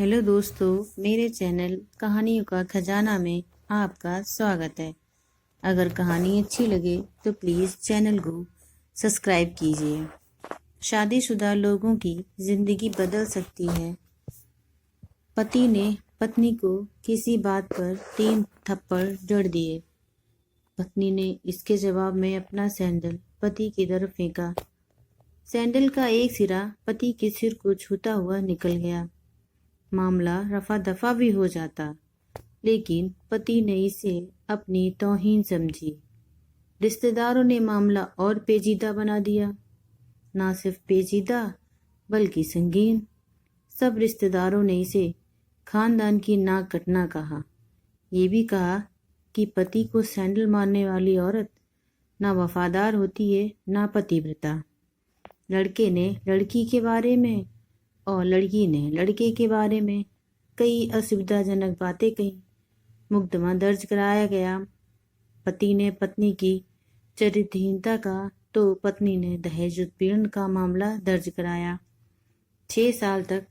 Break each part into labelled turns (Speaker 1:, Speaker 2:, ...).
Speaker 1: Hello दोस्तों, मेरे channel कहानियों का खजाना में आपका स्वागत है। अगर कहानी अच्छी लगे तो प्लीज़ चैनल को सब्सक्राइब कीजिए। शादीशुदा लोगों की ज़िंदगी बदल सकती है। पति ने पत्नी को किसी बात पर 3 थप्पड़ जड़ दिए। पत्नी ने इसके जवाब में अपना सैंडल पति की तरफ फेंका। सैंडल का एक सिरा पति के सिर को छूता हुआ निकल गया। मामला रफा दफा भी हो जाता, लेकिन पति ने इसे अपनी तौहीन समझी। रिश्तेदारों ने मामला और पेचीदा बना दिया। ना सिर्फ पेचीदा बल्कि संगीन। सब रिश्तेदारों ने इसे खानदान की नाक कटना कहा। ये भी कहा कि पति को सैंडल मारने वाली औरत ना वफादार होती है ना पतिव्रता। लड़के ने लड़की के बारे में और लड़की ने लड़के के बारे में कई असुविधाजनक बातें कही। मुकदमा दर्ज कराया गया। पति ने पत्नी की चरित्रहीनता का तो पत्नी ने दहेज उत्पीड़न का मामला दर्ज कराया। 6 साल तक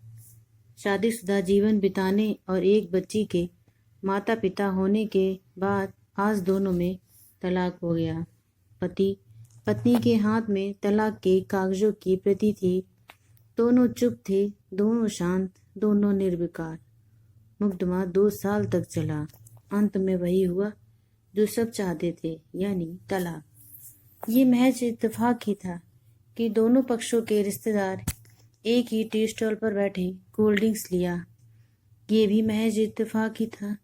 Speaker 1: शादीशुदा जीवन बिताने और एक बच्ची के माता पिता होने के बाद आज दोनों में तलाक हो गया। पति पत्नी के हाथ में तलाक के कागजों की प्रति थी। दोनों चुप थे, दोनों शांत, दोनों निर्विकार। मुकदमा 2 साल तक चला। अंत में वही हुआ जो सब चाहते थे, यानी तलाक। ये महज इत्तेफाक ही था कि दोनों पक्षों के रिश्तेदार एक ही टी स्टॉल पर बैठे कोल्ड ड्रिंक्स लिया। ये भी महज इत्तेफाक ही था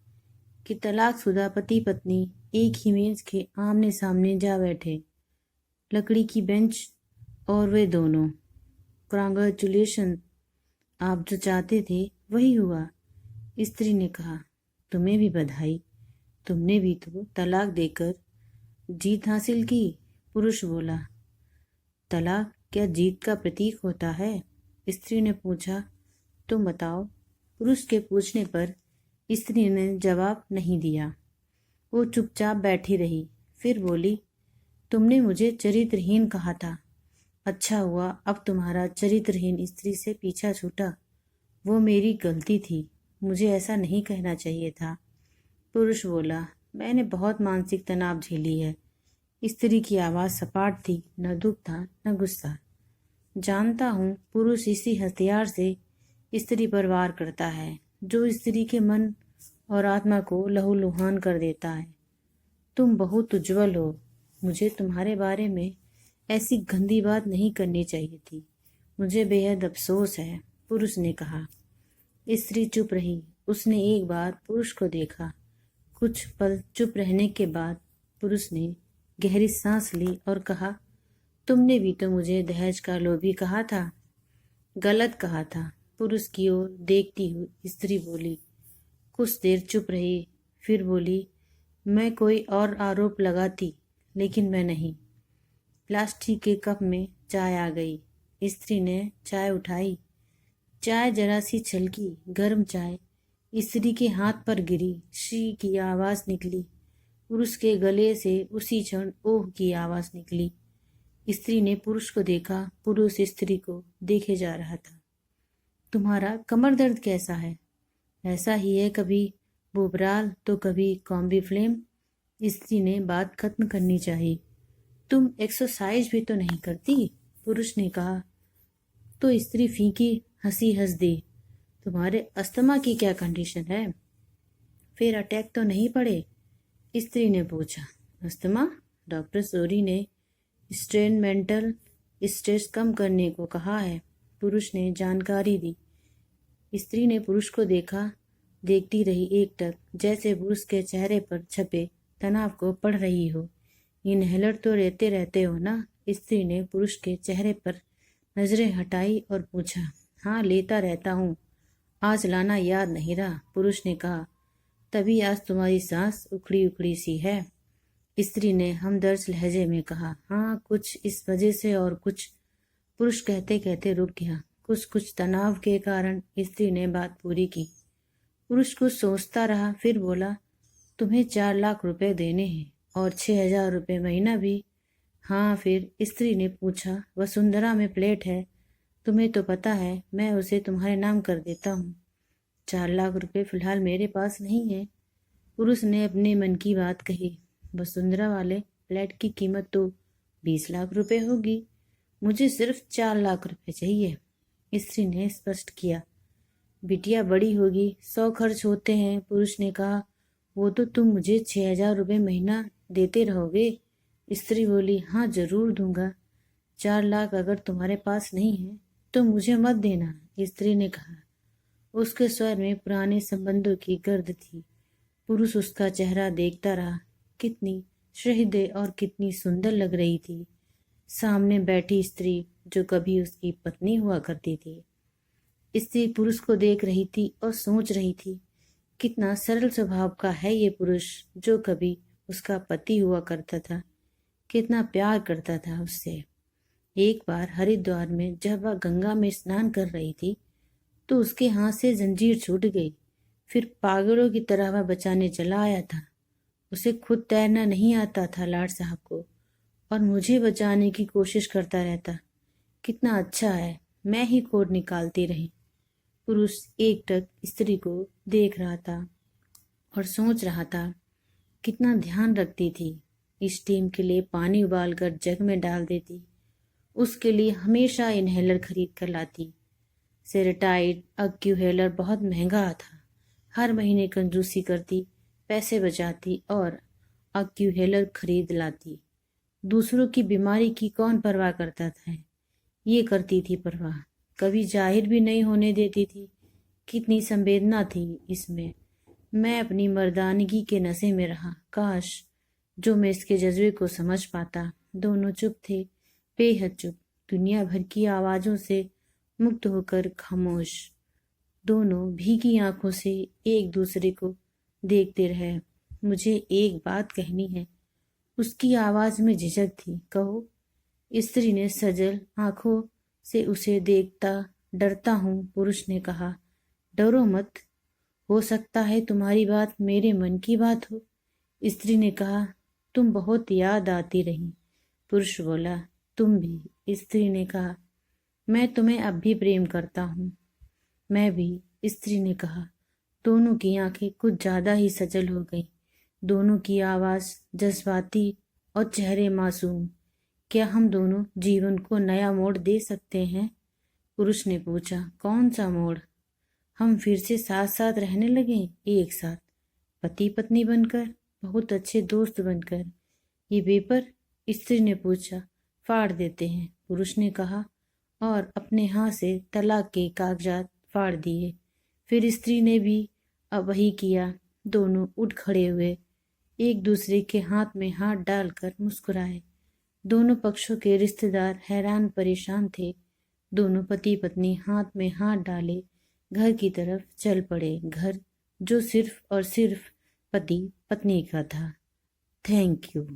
Speaker 1: कि तलाकशुदा पति पत्नी एक ही मेज के आमने सामने जा बैठे। लकड़ी की बेंच और वे दोनों। कांग्रेचुलेशन, आप जो चाहते थे वही हुआ। स्त्री ने कहा, तुम्हें भी बधाई, तुमने भी तो तलाक देकर जीत हासिल की। पुरुष बोला, तलाक क्या जीत का प्रतीक होता है? स्त्री ने पूछा, तुम बताओ। पुरुष के पूछने पर स्त्री ने जवाब नहीं दिया। वो चुपचाप बैठी रही। फिर बोली, तुमने मुझे चरित्रहीन कहा था। अच्छा हुआ अब तुम्हारा चरित्रहीन स्त्री से पीछा छूटा। वो मेरी गलती थी, मुझे ऐसा नहीं कहना चाहिए था। पुरुष बोला, मैंने बहुत मानसिक तनाव झेली है। स्त्री की आवाज़ सपाट थी, न दुख था न गुस्सा। जानता हूँ पुरुष इसी हथियार से स्त्री पर वार करता है जो स्त्री के मन और आत्मा को लहूलुहान कर देता है। तुम बहुत उज्जवल हो, मुझे तुम्हारे बारे में ऐसी गंदी बात नहीं करनी चाहिए थी। मुझे बेहद अफसोस है, पुरुष ने कहा। स्त्री चुप रही। उसने एक बार पुरुष को देखा। कुछ पल चुप रहने के बाद पुरुष ने गहरी सांस ली और कहा, तुमने भी तो मुझे दहेज का लोभी कहा था। गलत कहा था। पुरुष की ओर देखती हुई स्त्री बोली। कुछ देर चुप रही, फिर बोली, मैं कोई और आरोप लगाती, लेकिन मैं नहीं। प्लास्टिक के कप में चाय आ गई। स्त्री ने चाय उठाई। चाय जरा सी छलकी। गर्म चाय स्त्री के हाथ पर गिरी। शी की आवाज़ निकली। पुरुष के गले से उसी क्षण ओह की आवाज़ निकली। स्त्री ने पुरुष को देखा। पुरुष स्त्री को देखे जा रहा था। तुम्हारा कमर दर्द कैसा है? ऐसा ही है, कभी बुबराल तो कभी कॉम्बी फ्लेम। स्त्री ने बात खत्म करनी चाहिए। तुम एक्सरसाइज भी तो नहीं करती, पुरुष ने कहा। तो स्त्री फीकी हंसी हंस दी। तुम्हारे अस्थमा की क्या कंडीशन है? फिर अटैक तो नहीं पड़े? स्त्री ने पूछा। अस्थमा? डॉक्टर सोरी ने स्ट्रेन मेंटल स्ट्रेस कम करने को कहा है, पुरुष ने जानकारी दी। स्त्री ने पुरुष को देखा। देखती रही एकटक, जैसे पुरुष के चेहरे पर छपे तनाव को पढ़ रही हो। इनहेलर तो लेते रहते हो ना? स्त्री ने पुरुष के चेहरे पर नजरें हटाई और पूछा। हाँ, लेता रहता हूँ, आज लाना याद नहीं रहा, पुरुष ने कहा। तभी आज तुम्हारी सांस उखड़ी उखड़ी सी है, स्त्री ने हमदर्द लहजे में कहा। हाँ, कुछ इस वजह से और कुछ। पुरुष कहते कहते रुक गया। कुछ तनाव के कारण, स्त्री ने बात पूरी की। पुरुष कुछ सोचता रहा, फिर बोला, तुम्हें 4 लाख रुपए देने हैं और 6,000 रुपये महीना भी। हाँ, फिर स्त्री ने पूछा, वसुंधरा में फ्लैट है, तुम्हें तो पता है, मैं उसे तुम्हारे नाम कर देता हूँ। 4 लाख रुपए फिलहाल मेरे पास नहीं है। पुरुष ने अपने मन की बात कही। वसुंधरा वाले फ्लैट की कीमत तो 20 लाख रुपए होगी। मुझे सिर्फ 4 लाख रुपए चाहिए, स्त्री ने स्पष्ट किया। बिटिया बड़ी होगी, 100 खर्च होते हैं, पुरुष ने कहा। वो तो तुम मुझे 6,000 रुपये महीना देते रहोगे। स्त्री बोली, हाँ जरूर दूंगा। 4 लाख अगर तुम्हारे पास नहीं है तो मुझे मत देना, स्त्री ने कहा। उसके स्वर में पुराने संबंधों की गर्द थी। पुरुष उसका चेहरा देखता रहा। कितनी सहृदय और कितनी सुंदर लग रही थी सामने बैठी स्त्री, जो कभी उसकी पत्नी हुआ करती थी। स्त्री पुरुष को देख रही थी और सोच रही थी, कितना सरल स्वभाव का है ये पुरुष, जो कभी उसका पति हुआ करता था, कितना प्यार करता था उससे। एक बार हरिद्वार में जब वह गंगा में स्नान कर रही थी तो उसके हाथ से जंजीर छूट गई। फिर पागलों की तरह वह बचाने चला आया था। उसे खुद तैरना नहीं आता था लाड साहब को, और मुझे बचाने की कोशिश करता रहता। कितना अच्छा है, मैं ही खोद निकालती रही। पुरुष एकटक स्त्री को देख रहा था और सोच रहा था, कितना ध्यान रखती थी। इस टीम के लिए पानी उबालकर जग में डाल देती, उसके लिए हमेशा इनहेलर खरीद कर लाती। सेरेटाइड अक्यूहेलर बहुत महंगा था। हर महीने कंजूसी करती, पैसे बचाती और अक्यूहेलर खरीद लाती। दूसरों की बीमारी की कौन परवाह करता था, ये करती थी परवाह। कभी जाहिर भी नहीं होने देती थी। कितनी संवेदना थी इसमें। मैं अपनी मर्दानगी के नशे में रहा। काश जो मैं इसके जज्बे को समझ पाता। दोनों चुप थे, बेहद चुप, दुनिया भर की आवाजों से मुक्त होकर खामोश। दोनों भीगी आंखों से एक दूसरे को देखते रहे। मुझे एक बात कहनी है, उसकी आवाज में झिझक थी। कहो, स्त्री ने सजल आंखों से उसे देखता। डरता हूँ, पुरुष ने कहा। डरो मत, हो सकता है तुम्हारी बात मेरे मन की बात हो, स्त्री ने कहा। तुम बहुत याद आती रही, पुरुष बोला। तुम भी, स्त्री ने कहा। मैं तुम्हें अब भी प्रेम करता हूँ। मैं भी, स्त्री ने कहा। दोनों की आंखें कुछ ज्यादा ही सजल हो गईं। दोनों की आवाज जज्बाती और चेहरे मासूम। क्या हम दोनों जीवन को नया मोड़ दे सकते हैं, पुरुष ने पूछा। कौन सा मोड़? हम फिर से साथ साथ रहने लगे, एक साथ, पति पत्नी बनकर, बहुत अच्छे दोस्त बनकर। ये पेपर, स्त्री ने पूछा। फाड़ देते हैं, पुरुष ने कहा, और अपने हाथ से तलाक के कागजात फाड़ दिए। फिर स्त्री ने भी अब वही किया। दोनों उठ खड़े हुए, एक दूसरे के हाथ में हाथ डालकर मुस्कुराए। दोनों पक्षों के रिश्तेदार हैरान परेशान थे। दोनों पति पत्नी हाथ में हाथ डाले घर की तरफ चल पड़े। घर जो सिर्फ और सिर्फ पति पत्नी का था। Thank you.